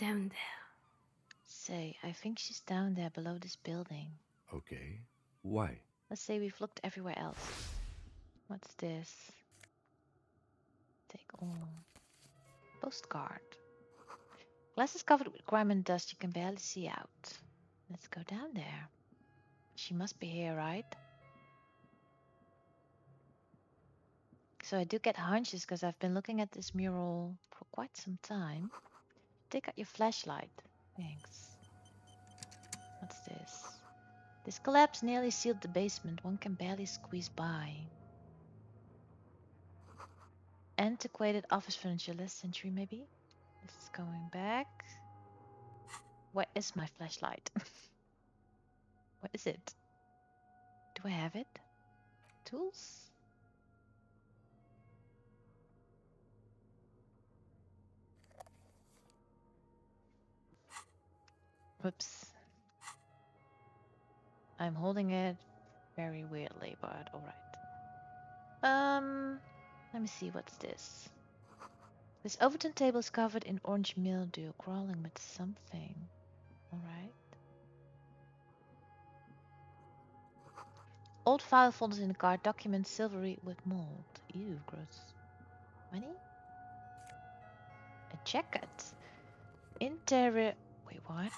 down there. Say, I think she's down there below this building. Okay. Why? Let's say we've looked everywhere else. What's this? Take all. Postcard. Glass is covered with grime and dust. You can barely see out. Let's go down there. She must be here, right? So I do get hunches because I've been looking at this mural for quite some time. Take out your flashlight. Thanks. What's this? This collapse nearly sealed the basement. One can barely squeeze by. Antiquated office furniture, last century maybe? This is going back. Where is my flashlight? What is it? Do I have it? Tools? Whoops. I'm holding it very weirdly, but alright. Let me see, what's this? This Overton table is covered in orange mildew, crawling with something. Alright. Old file folders in the car, documents silvery with mold. Ew, gross. Money? A jacket. Wait, what?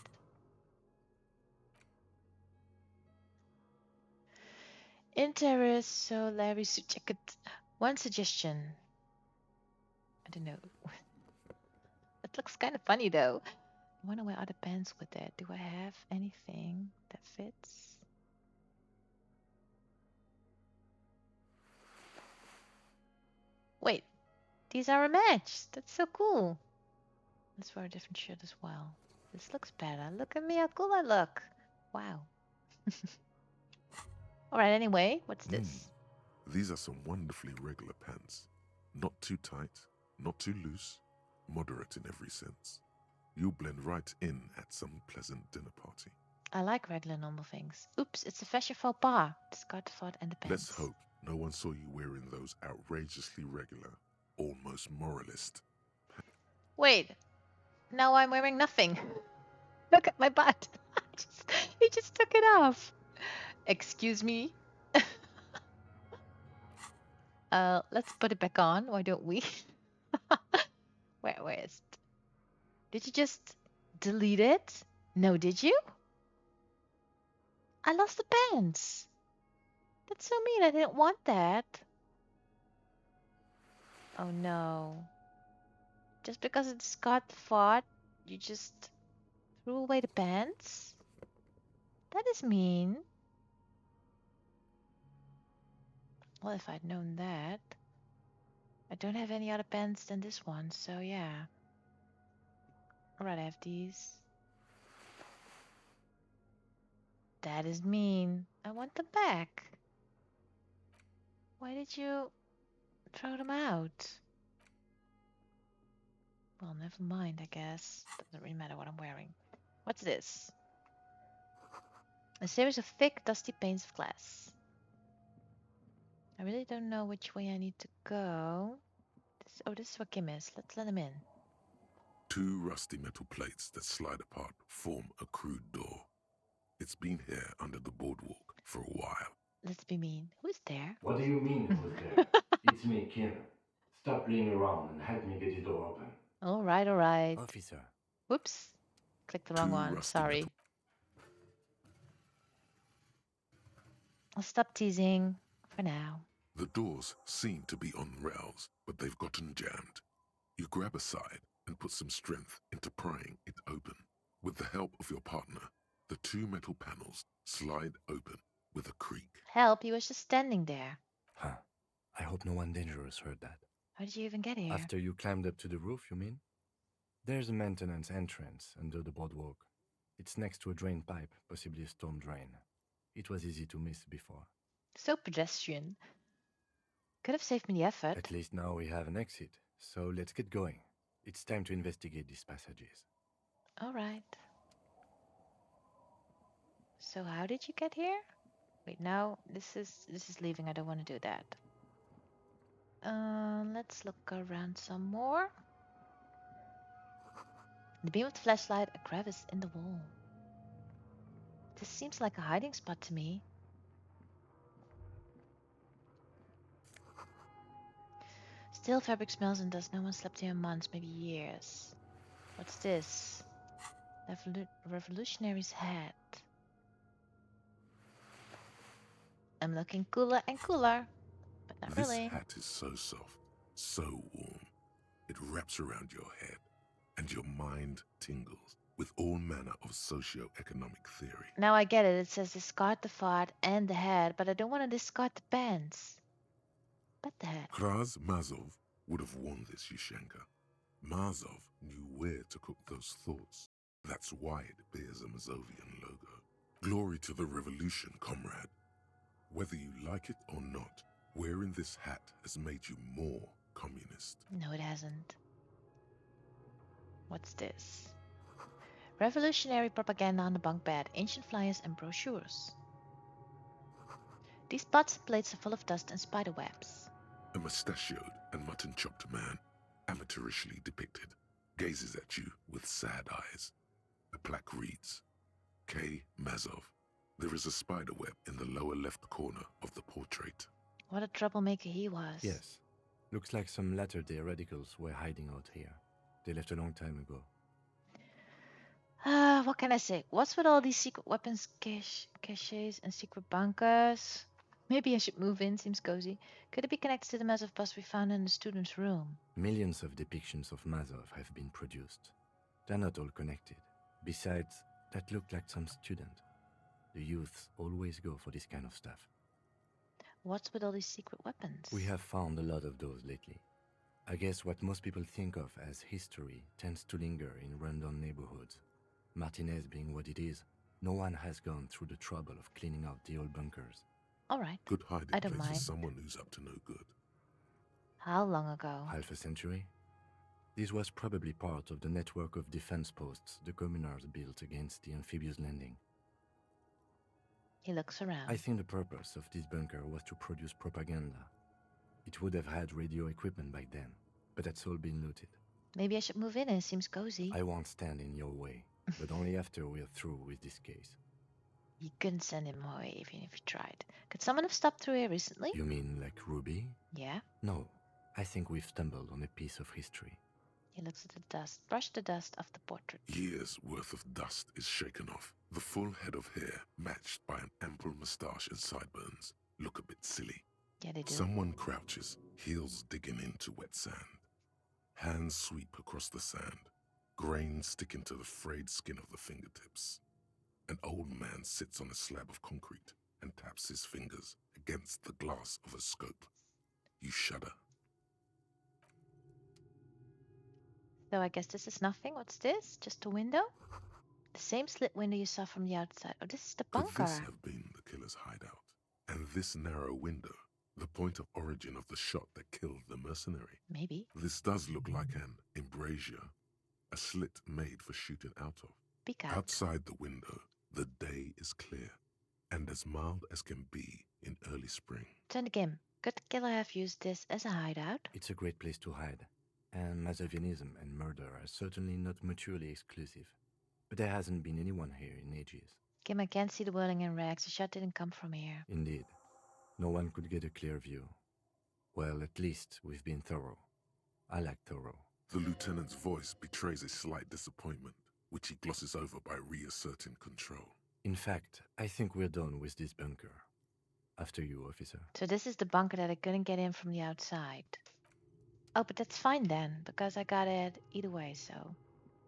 Interrogate jacket. One suggestion. I don't know. It looks kind of funny though. I wonder where other pants with that. Do I have anything that fits? Wait, these are a match. That's so cool. Let's wear a different shirt as well. This looks better. Look at me, how cool I look. Wow. Alright, anyway, what's this? These are some wonderfully regular pants. Not too tight, not too loose, moderate in every sense. You'll blend right in at some pleasant dinner party. I like regular normal things. Oops, it's a fashion faux pas. Discard the font and the pants. Let's hope no one saw you wearing those outrageously regular, almost moralist. Wait, now I'm wearing nothing. Look at my butt. He just took it off. Excuse me. Let's put it back on. Why don't we? Where is it? Did you just delete it? No, did you? I lost the pants. That's so mean. I didn't want that. Oh no. Just because it's Scott fought, you just threw away the pants? That is mean. Well, if I'd known that. I don't have any other pants than this one, so yeah. Alright, I have these. That is mean. I want them back. Why did you throw them out? Well, never mind, I guess. Doesn't really matter what I'm wearing. What's this? A series of thick, dusty panes of glass. I really don't know which way I need to go. This is where Kim is. Let's let him in. 2 rusty metal plates that slide apart form a crude door. It's been here under the boardwalk for a while. Let's be mean. Who's there? What do you mean, who's there? It's me, Kim. Stop playing around and help me get the door open. Alright, alright. Officer. Whoops. Clicked the wrong 2 one. rusty Sorry. metal. I'll stop teasing for now. The doors seem to be on rails, but they've gotten jammed. You grab a side and put some strength into prying it open. With the help of your partner, the 2 metal panels slide open with a creak. Help, he was just standing there. Huh. I hope no one dangerous heard that. How did you even get here? After you climbed up to the roof, you mean? There's a maintenance entrance under the boardwalk. It's next to a drain pipe, possibly a storm drain. It was easy to miss before. So pedestrian. Could have saved me the effort. At least now we have an exit, so let's get going. It's time to investigate these passages. Alright. So how did you get here? Wait, now this is leaving. I don't want to do that. Let's look around some more. In the beam of the flashlight, a crevice in the wall. This seems like a hiding spot to me. Still fabric smells and dust. No one slept here in months, maybe years. What's this? Revolutionary's hat. I'm looking cooler and cooler, but not This really. hat is so soft, so warm. It wraps around your head, and your mind tingles with all manner of socio-economic theory. Now I get it. It says discard the fart and the hat, but I don't want to discard the pants. But the hat. Kraz Mazov would have worn this, Yushenka. Mazov knew where to cook those thoughts. That's why it bears a Mazovian logo. Glory to the revolution, comrade. Whether you like it or not, wearing this hat has made you more communist. No, it hasn't. What's this? Revolutionary propaganda on the bunk bed, ancient flyers and brochures. These pots and plates are full of dust and spider webs. A mustachioed and mutton-chopped man, amateurishly depicted, gazes at you with sad eyes. The plaque reads, K. Mazov. There is a spider web in the lower left corner of the portrait. What a troublemaker he was. Yes. Looks like some latter-day radicals were hiding out here. They left a long time ago. What can I say? What's with all these secret weapons caches and secret bunkers? Maybe I should move in, seems cozy. Could it be connected to the massive bust we found in the student's room? Millions of depictions of Mazov have been produced. They're not all connected. Besides, that looked like some student. The youths always go for this kind of stuff. What's with all these secret weapons? We have found a lot of those lately. I guess what most people think of as history tends to linger in rundown neighborhoods. Martinez being what it is, no one has gone through the trouble of cleaning out the old bunkers. All right. Good hiding I don't place mind. for someone who's up to no good. How long ago? Half a century? This was probably part of the network of defense posts the communards built against the amphibious landing. He looks around. I think the purpose of this bunker was to produce propaganda. It would have had radio equipment back then, but that's all been looted. Maybe I should move in. It seems cozy. I won't stand in your way, but only after we're through with this case. You couldn't send him away even if you tried. Could someone have stopped through here recently? You mean like Ruby? Yeah. No, I think we've stumbled on a piece of history. He looks at the dust. Brush the dust off the portrait. Years' worth of dust is shaken off. The full head of hair, matched by an ample moustache and sideburns, look a bit silly. Yeah, they do. Someone crouches, heels digging into wet sand. Hands sweep across the sand, grains sticking to the frayed skin of the fingertips. An old man sits on a slab of concrete and taps his fingers against the glass of a scope. You shudder. So I guess this is nothing. What's this? Just a window? The same slit window you saw from the outside. Oh, this is the Could bunker. this have been the killer's hideout? And this narrow window, the point of origin of the shot that killed the mercenary? Maybe. This does look like an embrasure, a slit made for shooting out of. Peek out. Outside the window, the day is clear and as mild as can be in early spring. Turn the game. Could the killer have used this as a hideout? It's a great place to hide, and Mazovianism and murder are certainly not mutually exclusive. But there hasn't been anyone here in ages. Kim, I can't see the wording in rags. The shot didn't come from here. Indeed, no one could get a clear view. Well, at least we've been thorough. I like thorough. The lieutenant's voice betrays a slight disappointment, which he glosses over by reasserting control. In fact, I think we're done with this bunker. After you, officer. So this is the bunker that I couldn't get in from the outside. Oh, but that's fine then, because I got it either way, so...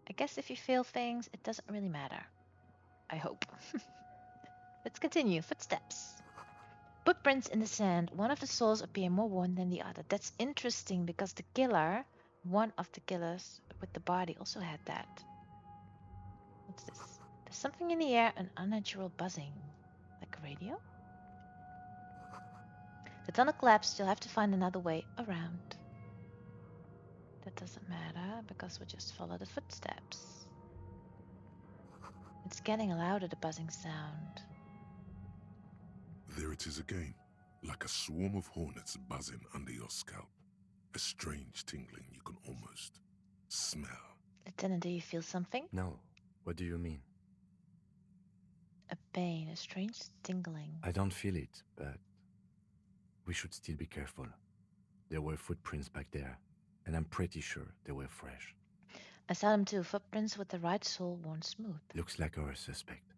I guess if you fail things, it doesn't really matter. I hope. Let's continue. Footsteps. Footprints in the sand. One of the soles appear more worn than the other. That's interesting because the killer, one of the killers with the body, also had that. What's this? There's something in the air, an unnatural buzzing. Like a radio? The tunnel collapsed. You'll have to find another way around. That doesn't matter because we'll just follow the footsteps. It's getting louder, the buzzing sound. There it is again, like a swarm of hornets buzzing under your scalp. A strange tingling you can almost smell. Lieutenant, do you feel something? No. What do you mean? A pain, a strange tingling. I don't feel it, but we should still be careful. There were footprints back there, and I'm pretty sure they were fresh. I saw them too, footprints with the right sole worn smooth. Looks like our suspect.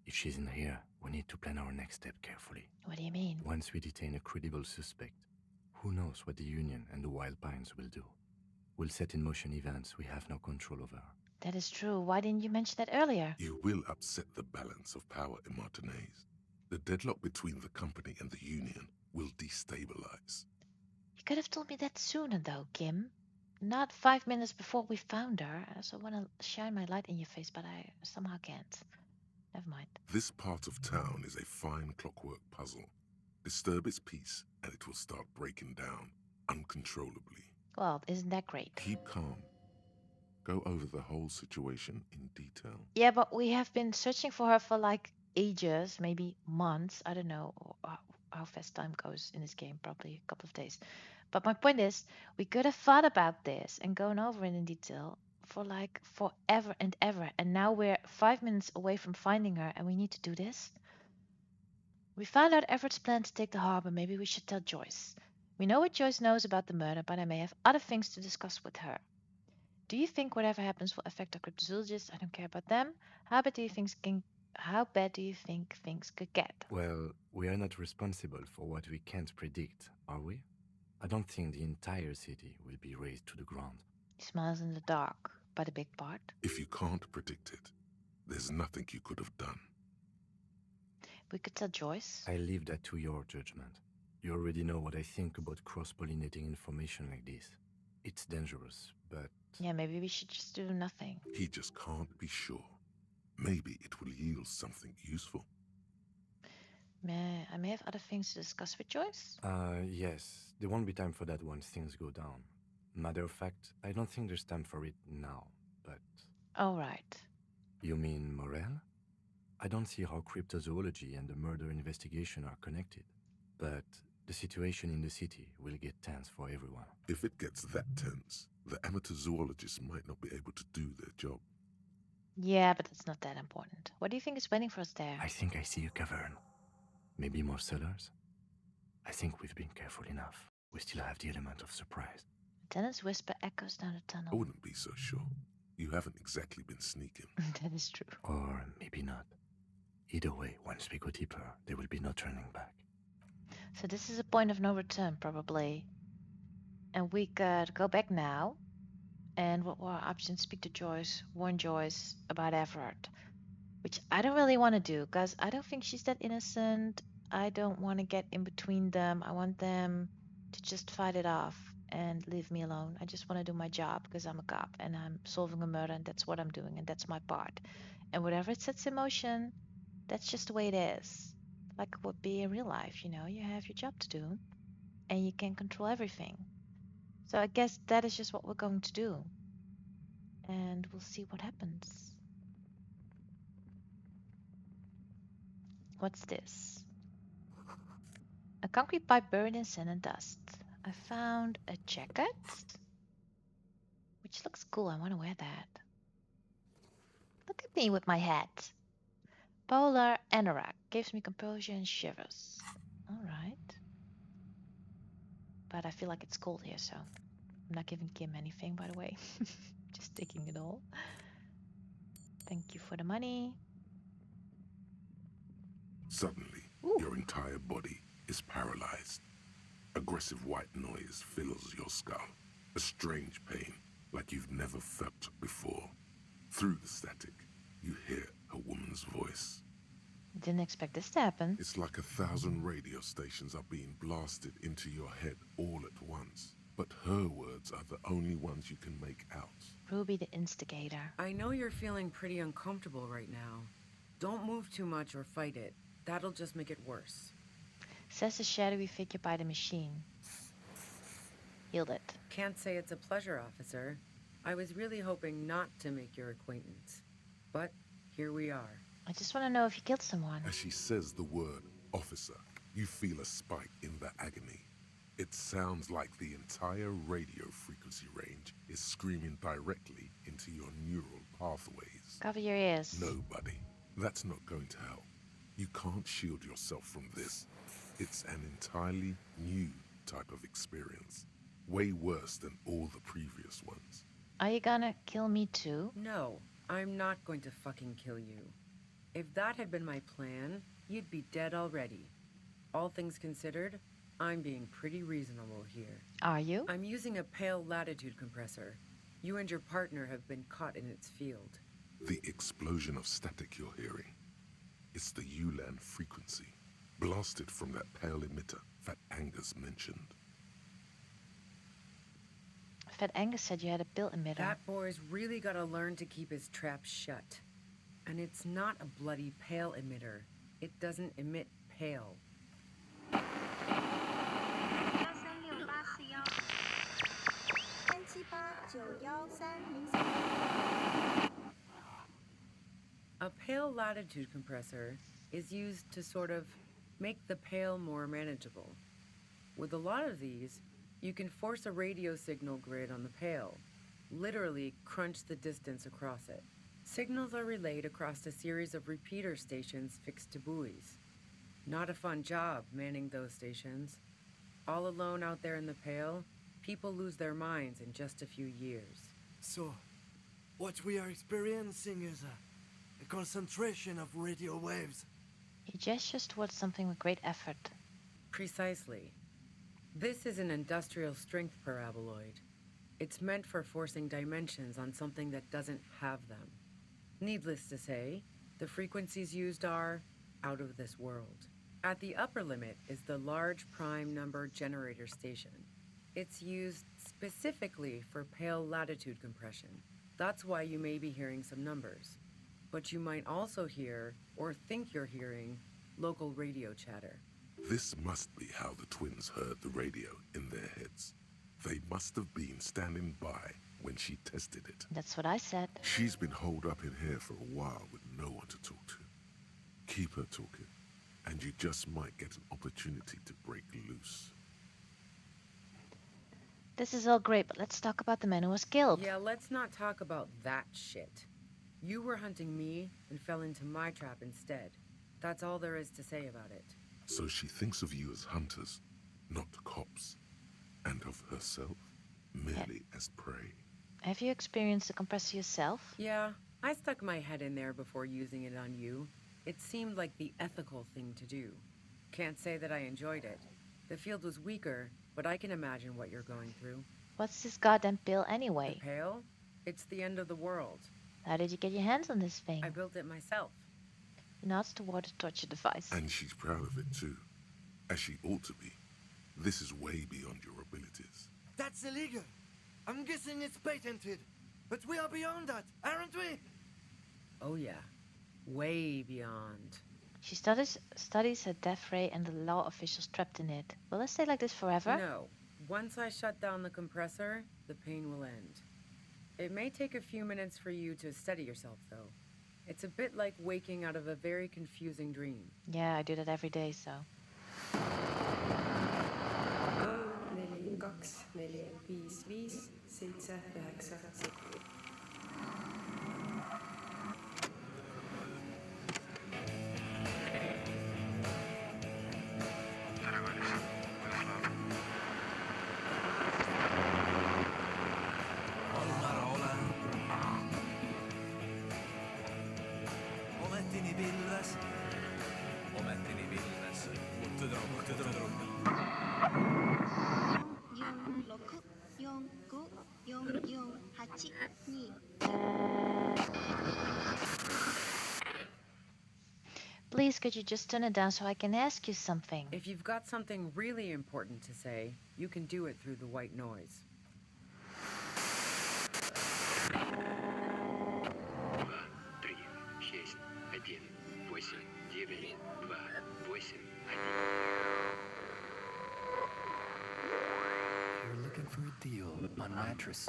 If she's in here, we need to plan our next step carefully. What do you mean? Once we detain a credible suspect, who knows what the Union and the Wild Pines will do? We'll set in motion events we have no control over. That is true. Why didn't you mention that earlier? You will upset the balance of power in Martinez. The deadlock between the company and the Union will destabilize. You could have told me that sooner, though, Kim. Not 5 minutes before we found her. I also want to shine my light in your face, but I somehow can't. Never mind. This part of town is a fine clockwork puzzle. Disturb its peace, and it will start breaking down uncontrollably. Well, isn't that great? Keep calm. Go over the whole situation in detail. Yeah, but we have been searching for her for like ages, maybe months. I don't know how fast time goes in this game, probably a couple of days. But my point is, we could have thought about this and gone over it in detail for like forever and ever. And now we're 5 minutes away from finding her and we need to do this? We found out Everett's plan to take the harbor. Maybe we should tell Joyce. We know what Joyce knows about the murder, but I may have other things to discuss with her. Do you think whatever happens will affect our cryptozoologists? I don't care about them. How bad do you think things could get? Well, we are not responsible for what we can't predict, are we? I don't think the entire city will be razed to the ground. He smiles in the dark, but a big part. If you can't predict it, there's nothing you could have done. We could tell Joyce. I leave that to your judgment. You already know what I think about cross-pollinating information like this. It's dangerous, but... Yeah, maybe we should just do nothing. He just can't be sure. Maybe it will yield something useful. I may have other things to discuss with Joyce. Yes. There won't be time for that once things go down. Matter of fact, I don't think there's time for it now, but... Oh, right. You mean Morel? I don't see how cryptozoology and the murder investigation are connected. But the situation in the city will get tense for everyone. If it gets that tense, the amateur zoologists might not be able to do their job. Yeah, but it's not that important. What do you think is waiting for us there? I think I see a cavern. Maybe more cellars? I think we've been careful enough. We still have the element of surprise. Lieutenant's whisper echoes down the I tunnel. wouldn't be so sure. You haven't exactly been sneaking. That is true. Or maybe not. Either way, once we go deeper, there will be no turning back. So this is a point of no return, probably. And we could go back now. And what were our options? Speak to Joyce, warn Joyce about Everett. Which I don't really want to do, because I don't think she's that innocent. I don't want to get in between them. I want them to just fight it off and leave me alone. I just want to do my job, because I'm a cop, and I'm solving a murder, and that's what I'm doing, and that's my part. And whatever it sets in motion, that's just the way it is. Like it would be in real life, you know, you have your job to do, and you can control everything. So I guess that is just what we're going to do. And we'll see what happens. What's this? A concrete pipe buried in sand and dust. I found a jacket, which looks cool. I want to wear that. Look at me with my hat. Polar anorak gives me composure and shivers. All right. But I feel like it's cold here, so I'm not giving Kim anything, by the way. Just taking it all. Thank you for the money. Suddenly, Ooh. your entire body is paralyzed. Aggressive white noise fills your skull. A strange pain, like you've never felt before. Through the static, you hear a woman's voice. Didn't expect this to happen. It's like 1,000 radio stations are being blasted into your head all at once. But her words are the only ones you can make out. Ruby the instigator. I know you're feeling pretty uncomfortable right now. Don't move too much or fight it. That'll just make it worse. Says the shadowy figure by the machine. Yield it. Can't say it's a pleasure, officer. I was really hoping not to make your acquaintance. But here we are. I just want to know if you killed someone. As she says the word officer, you feel a spike in the agony. It sounds like the entire radio frequency range is screaming directly into your neural pathways. Cover your ears. No, buddy, that's not going to help. You can't shield yourself from this. It's an entirely new type of experience, way worse than all the previous ones. Are you gonna kill me too? No, I'm not going to fucking kill you. If that had been my plan, you'd be dead already. All things considered, I'm being pretty reasonable here. Are you? I'm using a pale latitude compressor. You and your partner have been caught in its field. The explosion of static you're hearing, it's the ULAN frequency, blasted from that pale emitter that Angus mentioned. Fat Angus said you had a pill emitter. That boy's really gotta learn to keep his trap shut. And it's not a bloody pale emitter. It doesn't emit pale. A pale latitude compressor is used to sort of make the pale more manageable. With a lot of these, you can force a radio signal grid on the pale, literally crunch the distance across it. Signals are relayed across a series of repeater stations fixed to buoys. Not a fun job manning those stations. All alone out there in the pale, people lose their minds in just a few years. So, what we are experiencing is a concentration of radio waves. He gestures towards something with great effort. Precisely. This is an industrial strength paraboloid. It's meant for forcing dimensions on something that doesn't have them. Needless to say, the frequencies used are out of this world. At the upper limit is the large prime number generator station. It's used specifically for pale latitude compression. That's why you may be hearing some numbers. But you might also hear, or think you're hearing, local radio chatter. This must be how the twins heard the radio in their heads. They must have been standing by when she tested it. That's what I said. She's been holed up in here for a while with no one to talk to. Keep her talking, and you just might get an opportunity to break loose. This is all great, but let's talk about the man who was killed. Yeah, let's not talk about that shit. You were hunting me and fell into my trap instead. That's all there is to say about it. So she thinks of you as hunters, not cops, and of herself merely as prey. Have you experienced the compressor yourself? Yeah, I stuck my head in there before using it on you. It seemed like the ethical thing to do. Can't say that I enjoyed it. The field was weaker, but I can imagine what you're going through. What's this goddamn pill anyway? The Pale? It's the end of the world. How did you get your hands on this thing? I built it myself. He nods toward the torture device. And she's proud of it too, as she ought to be. This is way beyond your abilities. That's illegal. I'm guessing it's patented. But we are beyond that, aren't we? Oh yeah, way beyond. She studies her death ray and the law officials trapped in it. Will it stay like this forever? No. Once I shut down the compressor, the pain will end. It may take a few minutes for you to steady yourself, though. It's a bit like waking out of a very confusing dream. Yeah, I do that every day, so. 442455797. Please, could you just turn it down so I can ask you something? If you've got something really important to say, you can do it through the white noise. You're looking for a deal on mattress.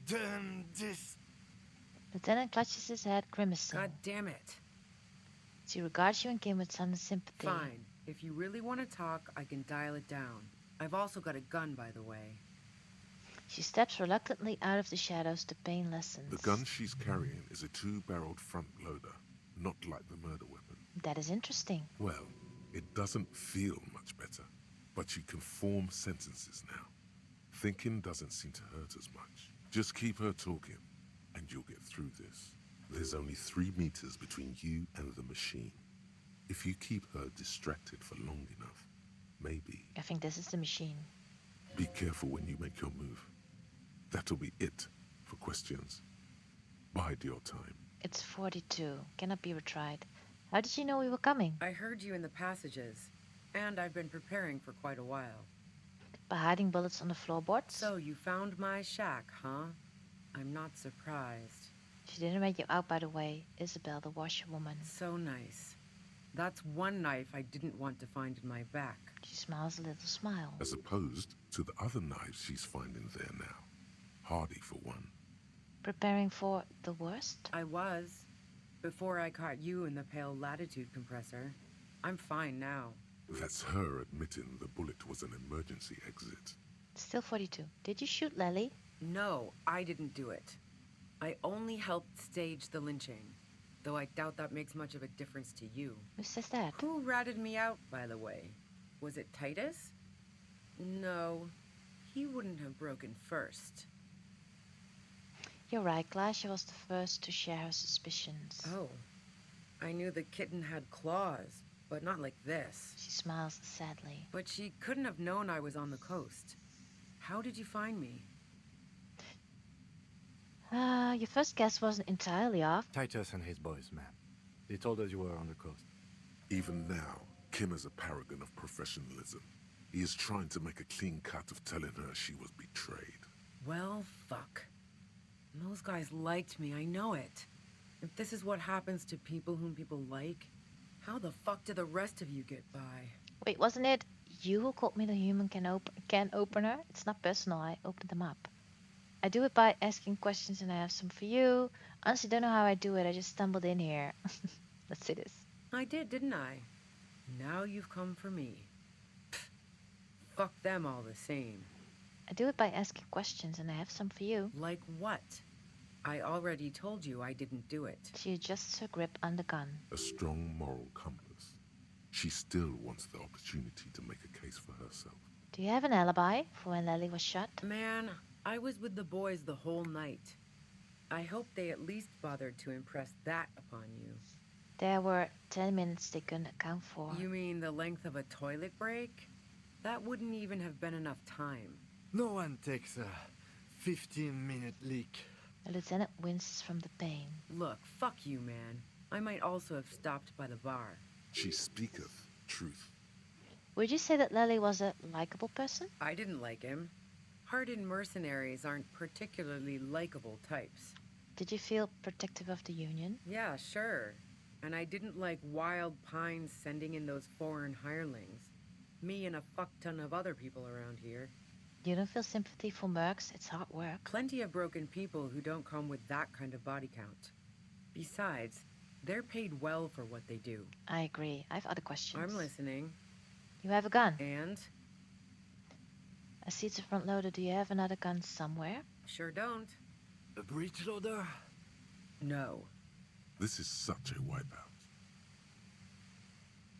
Damn this. Lieutenant clutches his head, grimacing. God damn it. She regards you and Kim with sudden sympathy. Fine. If you really want to talk, I can dial it down. I've also got a gun, by the way. She steps reluctantly out of the shadows. The pain lessens. The gun she's carrying is a two-barreled front loader, not like the murder weapon. That is interesting. Well, it doesn't feel much better, but you can form sentences now. Thinking doesn't seem to hurt as much. Just keep her talking, and you'll get through this. There's only 3 meters between you and the machine. If you keep her distracted for long enough, maybe. I think this is the machine. Be careful when you make your move. That'll be it for questions. Bide your time. It's 42. Cannot be retried. How did you know we were coming? I heard you in the passages, and I've been preparing for quite a while. By hiding bullets on the floorboards? So you found my shack, huh? I'm not surprised. She didn't make you out, by the way. Isabel, the washerwoman. So nice. That's one knife I didn't want to find in my back. She smiles a little smile. As opposed to the other knives she's finding there now. Hardy for one. Preparing for the worst? I was. Before I caught you in the pale latitude compressor. I'm fine now. That's her admitting the bullet was an emergency exit. Still 42. Did you shoot Lely? No, I didn't do it. I only helped stage the lynching. Though I doubt that makes much of a difference to you. Who says that? Who ratted me out, by the way? Was it Titus? No, he wouldn't have broken first. You're right, Glasha was the first to share her suspicions. Oh, I knew the kitten had claws, but not like this. She smiles sadly. But she couldn't have known I was on the coast. How did you find me? Your first guess wasn't entirely off. Titus and his boys, ma'am. They told us you were on the coast. Even now, Kim is a paragon of professionalism. He is trying to make a clean cut of telling her she was betrayed. Well, fuck. Those guys liked me, I know it. If this is what happens to people whom people like, how the fuck do the rest of you get by? Wait, wasn't it you who called me the human can opener? It's not personal, I opened them up. I do it by asking questions and I have some for you. Honestly, don't know how I do it, I just stumbled in here. Let's see this. I did, didn't I? Now you've come for me. Pfft, fuck them all the same. I do it by asking questions and I have some for you. Like what? I already told you I didn't do it. She adjusts her grip on the gun. A strong moral compass. She still wants the opportunity to make a case for herself. Do you have an alibi for when Lely was shot? Man, I was with the boys the whole night. I hope they at least bothered to impress that upon you. There were 10 minutes they couldn't account for. You mean the length of a toilet break? That wouldn't even have been enough time. No one takes a 15-minute leak. The lieutenant winces from the pain. Look, fuck you, man. I might also have stopped by the bar. She speaketh truth. Would you say that Lely was a likable person? I didn't like him. Hardened mercenaries aren't particularly likable types. Did you feel protective of the Union? Yeah, sure. And I didn't like Wild Pines sending in those foreign hirelings. Me and a fuck ton of other people around here. You don't feel sympathy for mercs? It's hard work. Plenty of broken people who don't come with that kind of body count. Besides, they're paid well for what they do. I agree. I have other questions. I'm listening. You have a gun. And? I see it's a front loader. Do you have another gun somewhere? Sure don't. A breech loader? No. This is such a wipeout.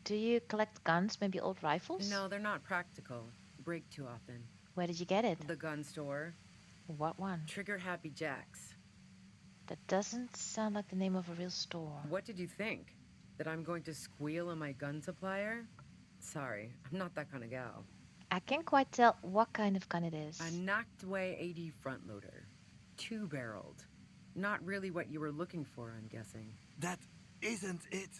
Do you collect guns, maybe old rifles? No, they're not practical. Break too often. Where did you get it? The gun store. What one? Trigger Happy Jacks. That doesn't sound like the name of a real store. What did you think? That I'm going to squeal on my gun supplier? Sorry, I'm not that kind of gal. I can't quite tell what kind of gun it is. A knocked-away 80 front loader. 2-barreled. Not really what you were looking for, I'm guessing. That isn't it.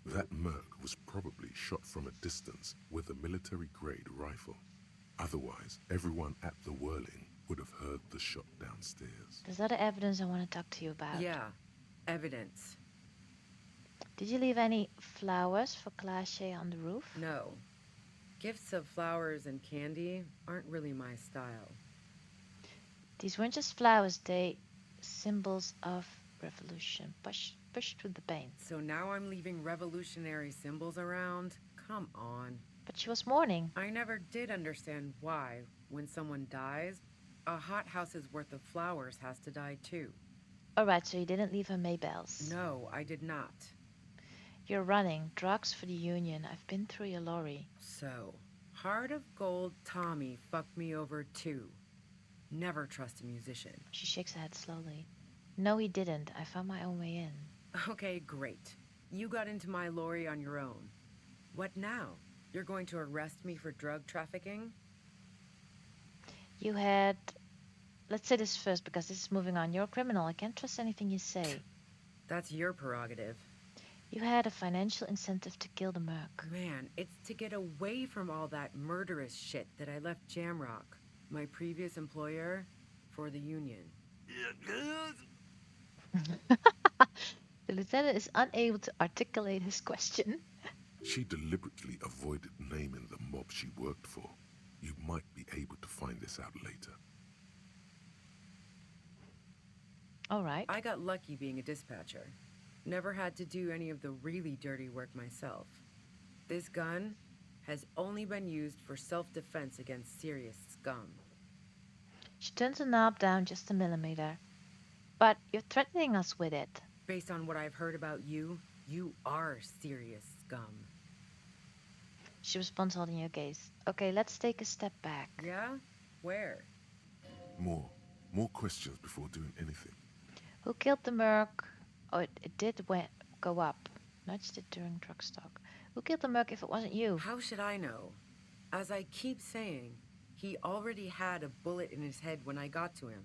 That merc was probably shot from a distance with a military-grade rifle. Otherwise, everyone at the whirling would have heard the shot downstairs. There's other evidence I want to talk to you about. Yeah, evidence. Did you leave any flowers for Clache on the roof? No. Gifts of flowers and candy aren't really my style. These weren't just flowers, they symbols of revolution. Push through the pain. So now I'm leaving revolutionary symbols around? Come on. But she was mourning. I never did understand why, when someone dies, a hothouse's worth of flowers has to die too. Alright, so you didn't leave her Maybells. No, I did not. You're running. Drugs for the Union. I've been through your lorry. So, Heart of Gold Tommy fucked me over too. Never trust a musician. She shakes her head slowly. No, he didn't. I found my own way in. Okay, great. You got into my lorry on your own. What now? You're going to arrest me for drug trafficking? You had... Let's say this first, because this is moving on. You're a criminal. I can't trust anything you say. That's your prerogative. You had a financial incentive to kill the merc. Man, it's to get away from all that murderous shit that I left Jamrock, my previous employer, for the Union. The lieutenant is unable to articulate his question. She deliberately avoided naming the mob she worked for. You might be able to find this out later. All right. I got lucky being a dispatcher. Never had to do any of the really dirty work myself. This gun has only been used for self-defense against serious scum. She turns the knob down just a millimeter. But you're threatening us with it. Based on what I've heard about you, you are serious scum. She responds, holding your gaze. Okay, let's take a step back. Yeah? Where? More questions before doing anything. Who killed the merc? Oh, it did go up. Nudged it during truck stock. Who killed the merc if it wasn't you? How should I know? As I keep saying, he already had a bullet in his head when I got to him,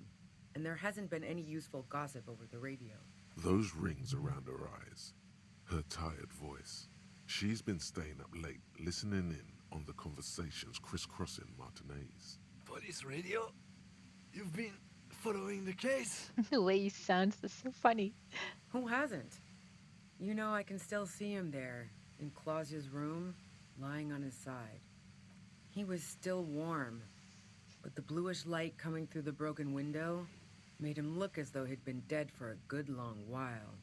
and there hasn't been any useful gossip over the radio. Those rings around her eyes, her tired voice. She's been staying up late, listening in on the conversations crisscrossing Martinez. Police radio? You've been following the case? The way he sounds is so funny. Who hasn't? You know, I can still see him there, in Clausia's room, lying on his side. He was still warm, but the bluish light coming through the broken window made him look as though he'd been dead for a good long while.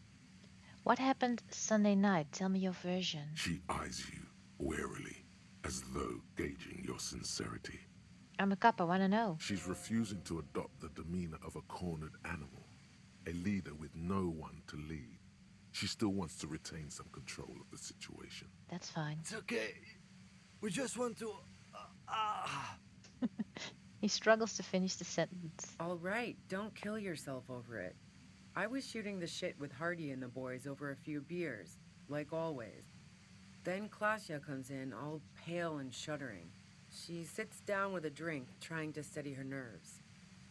What happened Sunday night? Tell me your version. She eyes you warily, as though gauging your sincerity. I'm a cop, I want to know. She's refusing to adopt the demeanor of a cornered animal, a leader with no one to lead. She still wants to retain some control of the situation. That's fine. It's okay. We just want to... He struggles to finish the sentence. All right, don't kill yourself over it. I was shooting the shit with Hardy and the boys over a few beers, like always. Then Clausia comes in, all pale and shuddering. She sits down with a drink, trying to steady her nerves.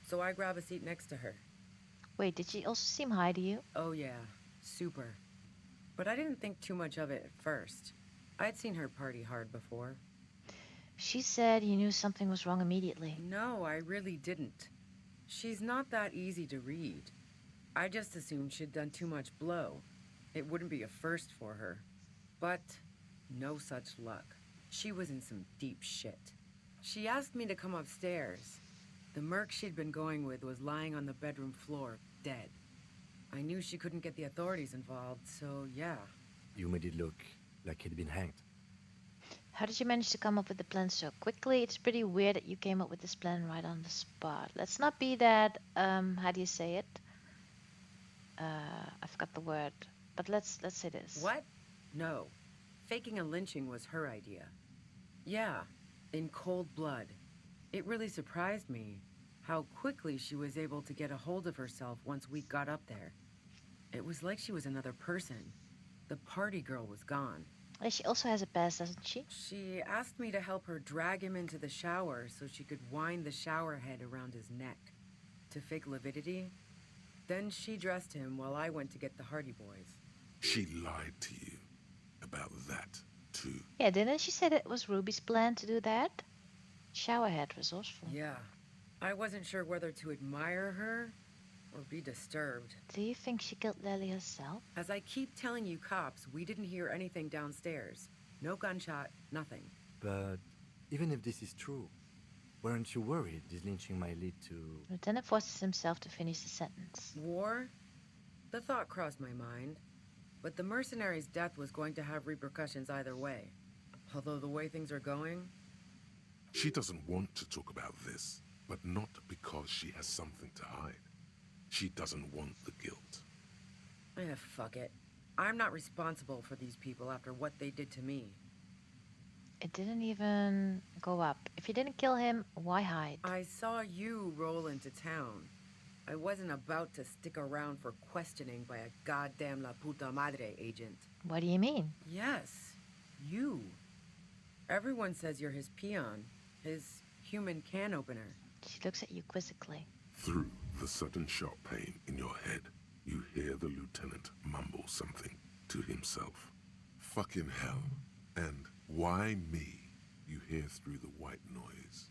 So I grab a seat next to her. Wait, did she also seem high to you? Oh yeah, super. But I didn't think too much of it at first. I'd seen her party hard before. She said you knew something was wrong immediately. No, I really didn't. She's not that easy to read. I just assumed she'd done too much blow. It wouldn't be a first for her. But no such luck. She was in some deep shit. She asked me to come upstairs. The merc she'd been going with was lying on the bedroom floor, dead. I knew she couldn't get the authorities involved, so yeah. You made it look like he'd been hanged. How did you manage to come up with the plan so quickly? It's pretty weird that you came up with this plan right on the spot. Let's not be that, how do you say it? I forgot the word, but let's say this. What? No. Faking a lynching was her idea. Yeah, in cold blood. It really surprised me how quickly she was able to get a hold of herself once we got up there. It was like she was another person. The party girl was gone. And she also has a past, doesn't she? She asked me to help her drag him into the shower so she could wind the shower head around his neck to fake lividity. Then she dressed him while I went to get the Hardy Boys. She lied to you about that, too. Yeah, didn't she say that it was Ruby's plan to do that? Showerhead, resourceful. Yeah. I wasn't sure whether to admire her or be disturbed. Do you think she killed Lily herself? As I keep telling you cops, we didn't hear anything downstairs. No gunshot, nothing. But even if this is true, Weren't you worried this lynching might lead to... Lieutenant forces himself to finish the sentence. War? The thought crossed my mind. But the mercenary's death was going to have repercussions either way. Although the way things are going... She doesn't want to talk about this, but not because she has something to hide. She doesn't want the guilt. Fuck it. I'm not responsible for these people after what they did to me. It didn't even go up. If you didn't kill him, why hide? I saw you roll into town. I wasn't about to stick around for questioning by a goddamn la puta madre agent. What do you mean? Yes, you. Everyone says you're his peon, his human can opener. She looks at you quizzically. Through the sudden sharp pain in your head, you hear the lieutenant mumble something to himself. Fucking hell. And why me? You hear through the white noise.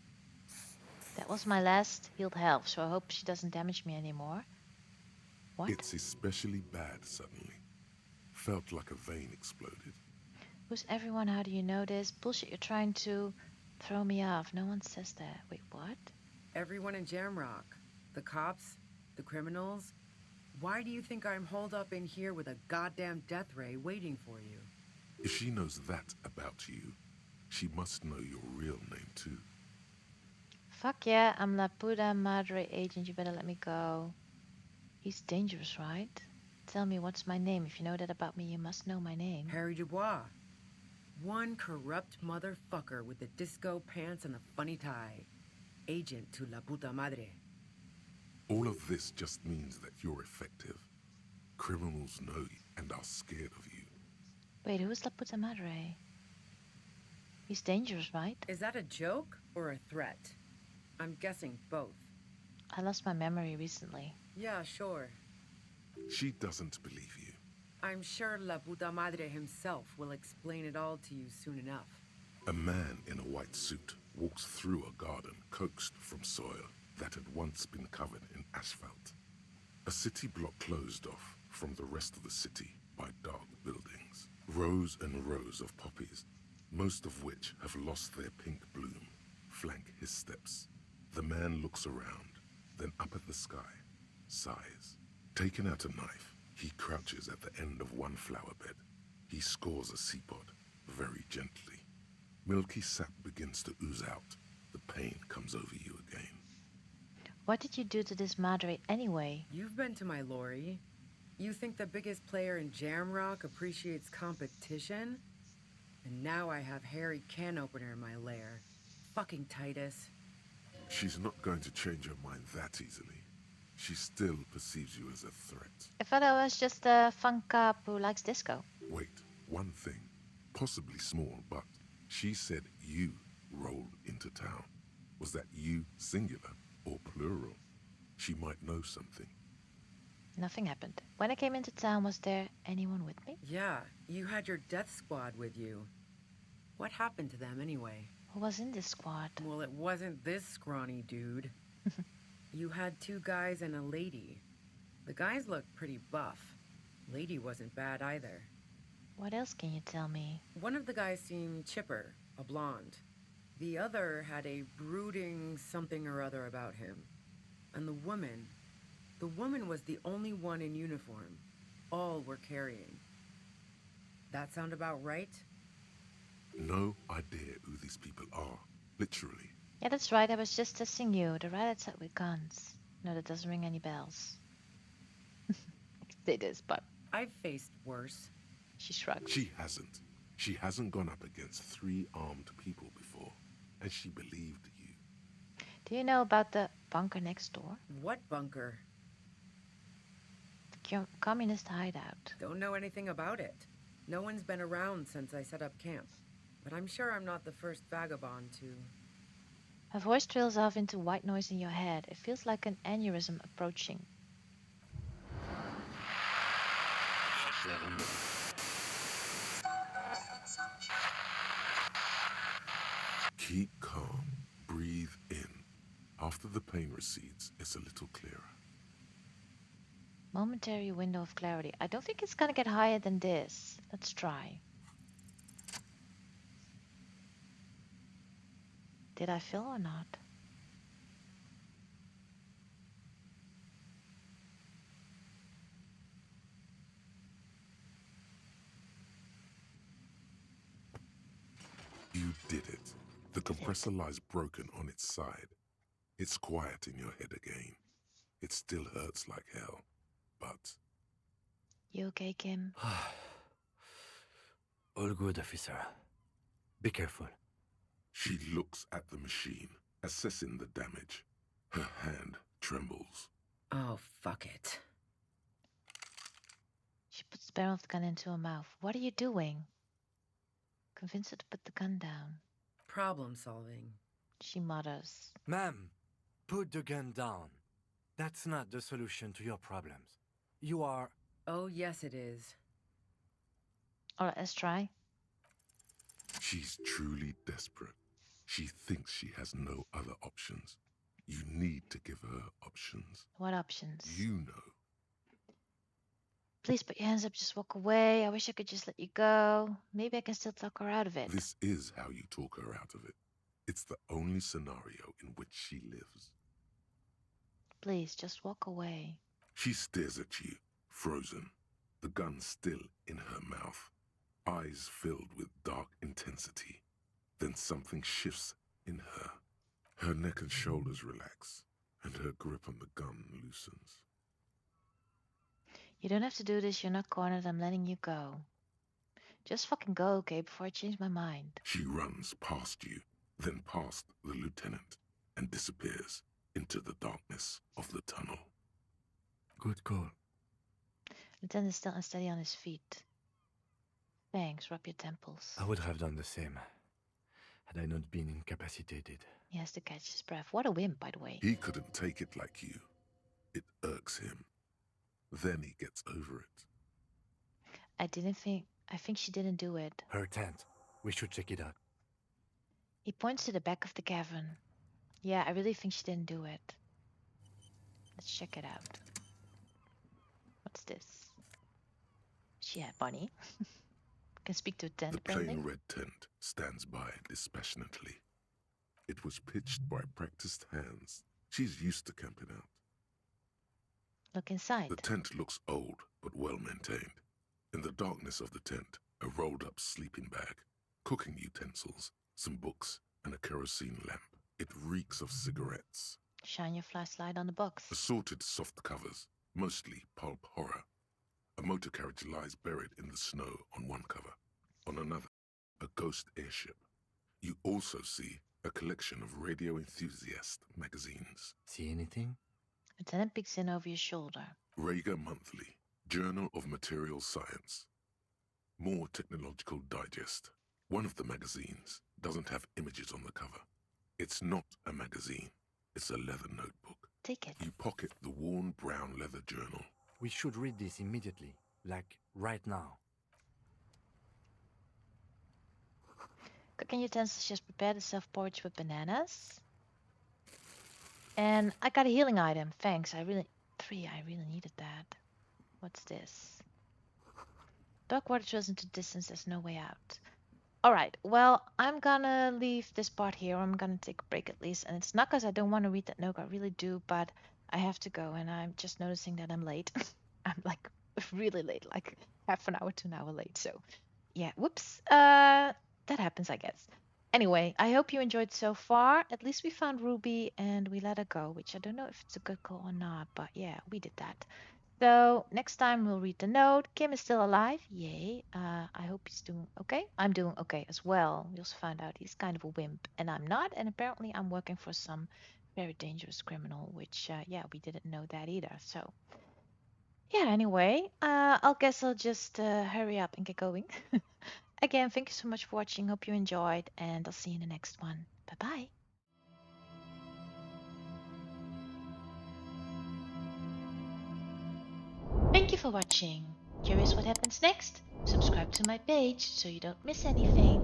That was my last healed health, so I hope she doesn't damage me anymore. What? It's especially bad suddenly. Felt like a vein exploded. Who's everyone? How do you know this? Bullshit, you're trying to throw me off. No one says that. Wait, what? Everyone in Jamrock. The cops, the criminals. Why do you think I'm holed up in here with a goddamn death ray waiting for you? If she knows that about you, she must know your real name too. Fuck yeah, I'm La Puta Madre agent. You better let me go. He's dangerous, right? Tell me what's my name. If you know that about me, you must know my name. Harry Dubois. One corrupt motherfucker with the disco pants and a funny tie. Agent to La Puta Madre. All of this just means that you're effective. Criminals know you and are scared of you. Wait, who's La Puta Madre? He's dangerous, right? Is that a joke or a threat? I'm guessing both. I lost my memory recently. Yeah, sure. She doesn't believe you. I'm sure La Puta Madre himself will explain it all to you soon enough. A man in a white suit walks through a garden coaxed from soil that had once been covered in asphalt. A city block closed off from the rest of the city by dark buildings. Rows and rows of poppies, most of which have lost their pink bloom, flank his steps. The man looks around, then up at the sky, sighs. Taking out a knife, he crouches at the end of one flower bed. He scores a seapod, very gently. Milky sap begins to ooze out. The pain comes over you again. What did you do to this Madre anyway? You've been to my lorry. You think the biggest player in Jamrock appreciates competition? And now I have Harry Can Opener in my lair. Fucking Titus. She's not going to change her mind that easily. She still perceives you as a threat. I thought I was just a fun cop who likes disco. Wait, one thing, possibly small, but she said you rolled into town. Was that you singular or plural? She might know something. Nothing happened. When I came into town, was there anyone with me? Yeah, you had your death squad with you. What happened to them anyway? Who was in this squad? Well, it wasn't this scrawny dude. You had two guys and a lady. The guys looked pretty buff. Lady wasn't bad either. What else can you tell me? One of the guys seemed chipper, a blonde. The other had a brooding something or other about him. And the woman was the only one in uniform. All were carrying. That sound about right? No idea who these people are, literally. Yeah, that's right. I was just testing you. The right outside with guns. No, that doesn't ring any bells. It is, but I've faced worse. she shrugged. She hasn't. She hasn't gone up against 3 armed people before, and she believed you. Do you know about the bunker next door? What bunker? The communist hideout. Don't know anything about it. No one's been around since I set up camp. But I'm sure I'm not the first vagabond to... Her voice trails off into white noise in your head. It feels like an aneurysm approaching. Keep calm. Breathe in. After the pain recedes, it's a little clearer. Momentary window of clarity. I don't think it's gonna get higher than this. Let's try. Did I fill or not? You did it. The compressor lies broken on its side. It's quiet in your head again. It still hurts like hell, but... You okay, Kim? All good, officer. Be careful. She looks at the machine, assessing the damage. Her hand trembles. Oh, fuck it. She puts the barrel of the gun into her mouth. What are you doing? Convince her to put the gun down. Problem solving. She mutters. Ma'am, put the gun down. That's not the solution to your problems. You are... Oh, yes, it is. All right, let's try. She's truly desperate. She thinks she has no other options. You need to give her options. What options? You know. Please put your hands up, just walk away. I wish I could just let you go. Maybe I can still talk her out of it. This is how you talk her out of it. It's the only scenario in which she lives. Please, just walk away. She stares at you, frozen, the gun still in her mouth, eyes filled with dark intensity. Then something shifts in her. Her neck and shoulders relax, and her grip on the gun loosens. You don't have to do this. You're not cornered. I'm letting you go. Just fucking go, okay, before I change my mind. She runs past you, then past the lieutenant, and disappears into the darkness of the tunnel. Good call. Lieutenant is still unsteady on his feet. Thanks, rub your temples. I would have done the same, had I not been incapacitated. He has to catch his breath. What a wimp, by the way. He couldn't take it like you. It irks him. Then he gets over it. I think she didn't do it. Her tent. We should check it out. He points to the back of the cavern. Yeah, I really think she didn't do it. Let's check it out. What's this? She had money. Can speak to a tent, The apparently. plain red tent stands by dispassionately. It was pitched by practiced hands. She's used to camping out. Look inside. The tent looks old, but well maintained. In the darkness of the tent, a rolled-up sleeping bag, cooking utensils, some books, and a kerosene lamp. It reeks of cigarettes. Shine your flashlight on the box. Assorted soft covers, mostly pulp horror. A motor carriage lies buried in the snow on one cover. On another, a ghost airship. You also see a collection of radio enthusiast magazines. See anything? Lieutenant peeks in over your shoulder. Rager Monthly, Journal of Material Science. More Technological Digest. One of the magazines doesn't have images on the cover. It's not a magazine. It's a leather notebook. Take it. You pocket the worn brown leather journal. We should read this immediately. Like, right now. Cooking utensils just prepared a self-porridge with bananas. And I got a healing item. Thanks. I really needed that. What's this? Dark water trails into distance. There's no way out. Alright, well, I'm gonna leave this part here. I'm gonna take a break at least. And it's not because I don't want to read that note. I really do, but I have to go. And I'm just noticing that I'm late. I'm like really late, like half an hour to an hour late. So yeah, whoops. That happens, I guess. Anyway, I hope you enjoyed so far. At least we found Ruby and we let her go, which I don't know if it's a good call or not, but yeah, we did that. So next time we'll read the note. Kim is still alive. Yay. I hope he's doing okay. I'm doing okay as well. We also found out he's kind of a wimp and I'm not. And apparently I'm working for some very dangerous criminal, which, yeah, we didn't know that either. So yeah, anyway, I'll guess I'll just hurry up and get going. Again, thank you so much for watching. Hope you enjoyed, and I'll see you in the next one. Bye-bye. Thank you for watching. Curious what happens next? Subscribe to my page so you don't miss anything.